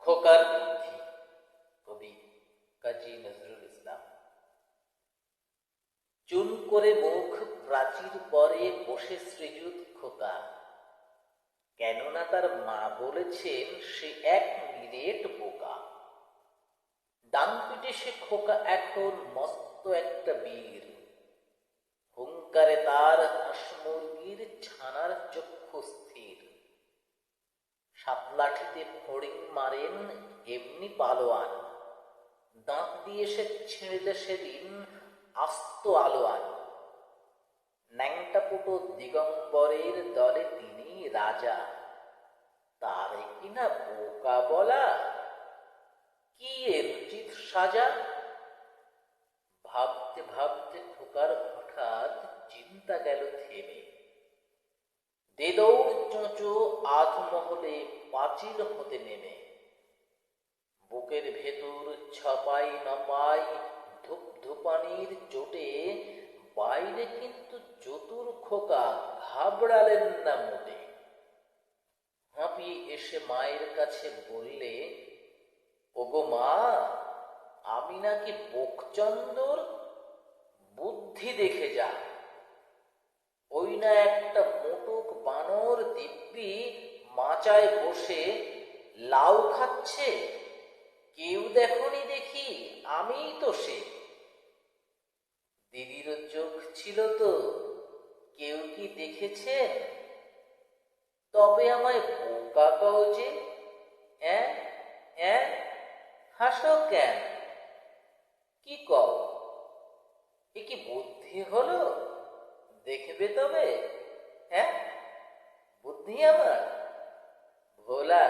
খোকার বুদ্ধি। কবি কাজী নজরুল ইসলাম। চুন করে মুখ প্রাচীর পরে বসে শ্রীযুত খোকা, কেননা তার মা বলেছেন সে এক নিরেট বোকা। ডান পিঠে সে খোকা এখন মস্ত একটা বীর, হুঙ্কারে তার হাঁস মুরগির ছানার চক্ষু স্থির। সাপলাঠিতে ফড়িং মারেন এমনি পালোয়ান, দাঁত দিয়ে সে ছিঁড়লে সেদিন আস্ত আলোয়ান। ন্যাংটা পুটো দিগম্বরের দলে তিনি রাজা, তারে কিনা বোকা বলা, কি এর উচিত সাজা। ভাবতে ভাবতে খোকার হঠাৎ চিন্তা গেল থেমে। দেদৌড় চোঁচো আধমহলে পাঁচিল হতে নেমে। বুকের ভেতর ছপাই নপাই ধূপধূপানির চোটে বাইরে কিন্তু চতুর খোকা ঘাবড়ালেন না মোটে। হাঁপিয়ে এসে মায়ের কাছে বললে, ওগো মা, আমি নাকি বোকচন্দর, বুদ্ধি দেখে যা। ওই না একটা মোটক বানর দিব্যি মাচায় বসে লাউ খাচ্ছে, কেউ দেখনি দেখি আমিই তো সে। দিদিরও চোখ ছিল তো, কেউ কি দেখেছেন? তবে আমায় বোকা কও যে, হাসো কেন? কি কও, এ কি বুদ্ধি হলো? দেখবে তবে, বুদ্ধি আমার ভোলা।